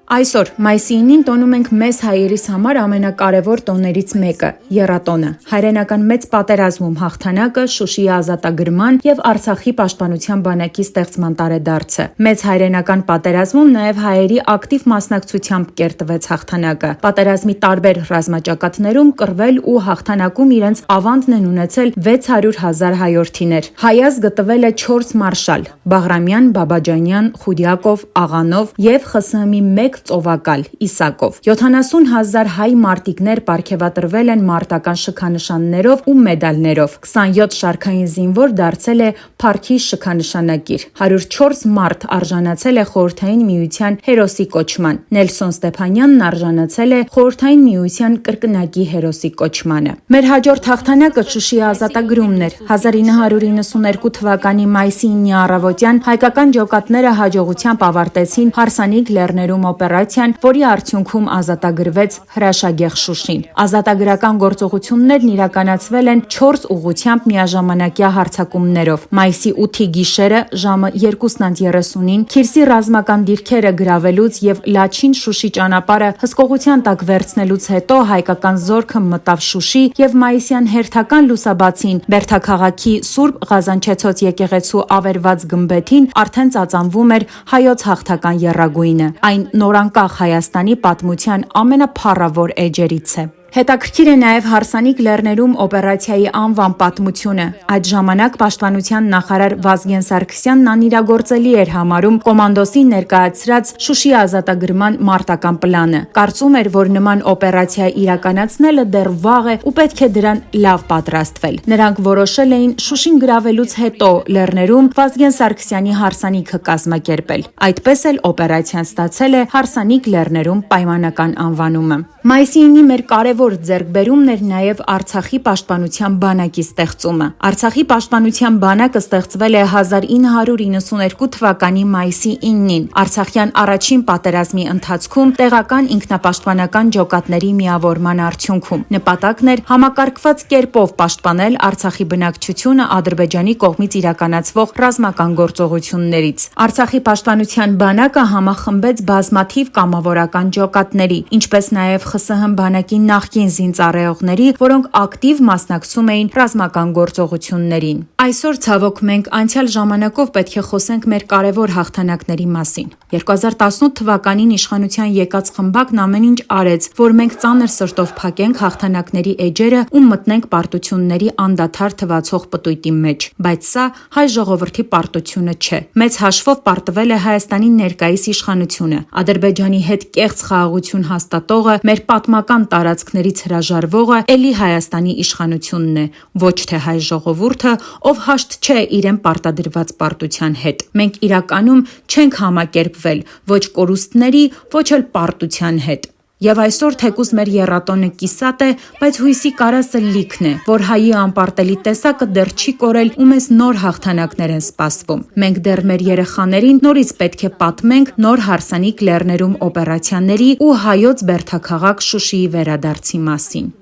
Այսօր մայիսի 9-ին տոնում ենք մեզ հայերիս համար ամենակարևոր տոներից մեկը՝ եռատոնը, հայրենական մեծ պատերազմում հաղթանակը, Շուշիի ազատագրման և Արցախի պաշտպանության բանակի ստեղծման տարեդարձը։ Մեծ հայրենական պատերազմում նաև հայերի ակտիվ մասնակցությամբ կերտվեց հաղթանակը։ Պատերազմի տարբեր ռազմաճակատներում կռվել ու հաղթանակում իրենց ավանդն են ունեցել 600 000 հայորդիներ։ Հայազ գտվել է 4 մարշալ՝ Բաղրամյան, Բաբաջանյան, Խուդյակով, Աղանով և ԽՍՀՄ-ի 1 ծովակալ Իսակով։ 70 000 հայ մարտիկներ պարգևատրվել են մարտական շքանշաններով ու մեդալներով։ 27 շարքային զինվոր դարձել է Փառքի շքանշանակիր։ 104 մարդ արժանացել է Խորհրդային Միության հերոսի կոչման։ Նելսոն Ստեփանյանն արժանացել է Խորհրդային Միության կրկնակի հերոսի կոչմանը։ Մեր հաջորդ հաղթանակը Շուշիի ազատագրումն էր։ 1992 թվականի մայիսի 9-ի առավոտյան հայկական ջոկատները հաջողությամբ ավարտեցին Հարսանիք լեռներում օպերացիան, որի արդյունքում ազատագրվեց հրաշագեղ Շուշին։ Ազատագրական գործողություններն իրականացվել են 4 ուղղությամբ միաժամանակյա հարձակումներով։ Մայիսի 8-ի գիշերը ժամը 2:30-ին Քիրսի ռազմական դիրքերը գրավելուց և Լաչին Շուշի ճանապարհը հսկողության տակ վերցնելուց հետո հայկական զորքը մտավ Շուշի և մայիսյան հերթական լուսաբացին Բերդաքաղաքի Սուրբ Ղազանչեցոց եկեղեցու ավերված գմբեթին արդեն ծածանվում էր հայոց հաղթական եռագույնը։ Այն նորանկախ Հայաստանի պատմության ամենափառավոր էջերից է։ Հետաքրքիր է նաև Հարսանիք լեռներում օպերացիայի անվան պատմությունը։ Այդ ժամանակ պաշտպանության նախարար Վազգեն Սարգսյանն անիրագործելի էր համարում կոմանդոսի ներկայացրած Շուշիի ազատագրման մարտական պլանը։ Կարծում էր, որ նման օպերացիա իրականացնելը դեռ վաղ է ու պետք է դրան լավ պատրաստվել։ Նրանք որոշել էին Շուշին գրավելուց հետո լեռներում Վազգեն Սարգսյանի հարսանիքը կազմակերպել։ Այդպես էլ օպերացիան ստացել է Հարսանիք լեռներում պայմանական անվանումը։ Մայիսի 9-ի մեր կարևոր ձեռքբերումն էր նաև Արցախի պաշտպանության բանակի ստեղծումը։ Արցախի պաշտպանության բանակը ստեղծվել է 1992 թվականի մայիսի 9-ին Արցախյան առաջին պատերազմի ընթացքում տեղական ինքնապաշտպանական ջոկատների միավորման արդյունքում։ Նպատակն էր համակարգված կերպով պաշտպանել Արցախի բնակչությունը Ադրբեջանի կողմից իրականացվող ռազմական գործողություններից։ Արցախի պաշտպանության բանակը համախմբեց բազմաթիվ կամավորական ջոկատների, ինչպես նաև ԽՍՀՄ բանակի նախկին զինծառայողների, որոնք ակտիվ մասնակցում էին ռազմական գործողություններին։ Այսօր ցավոք մենք անցյալ ժամանակով պետք է խոսենք մեր կարևոր հաղթանակների մասին։ 2018 թվականին իշխանության եկած խմբակն ամեն ինչ արեց, որ մենք ծանր սրտով փակենք հաղթանակների էջերը ու մտնենք պարտությունների անդադար թվացող պտույտի մեջ։ Բայց սա հայ ժողովրդի պարտությունը չէ։ Մեծ հաշվով պարտվել է Հայաստանի ներկայիս իշխանությունը։ Ադրբեջանի հետ կեղծ խաղաղություն հաստատողը, մեր պատմական տարածքներից հրաժարվողը էլի Հայաստանի իշխանությունն է, ոչ թե հայ ժողովուրդը, ով հաշտ չէ իրեն պարտադրված պարտության հետ։ Մենք իրականում չենք համակերպվել ոչ կորուստների, ոչ էլ պարտության հետ։ Եվ այսօր թեկուզ մեր եռատոնը կիսատ է, բայց հույսի կարասը լիքն է, որ հայի անպարտելի տեսակը դեռ չի կորել ու մեզ նոր հաղթանակներ են սպասվում։ Մենք դեռ մեր երեխաներին նորից պետք է պատմենք նոր Հարսանիք լեռներում օպերացիաների ու հայոց Բերդաքաղաք Շուշիի վերադարձի մասին։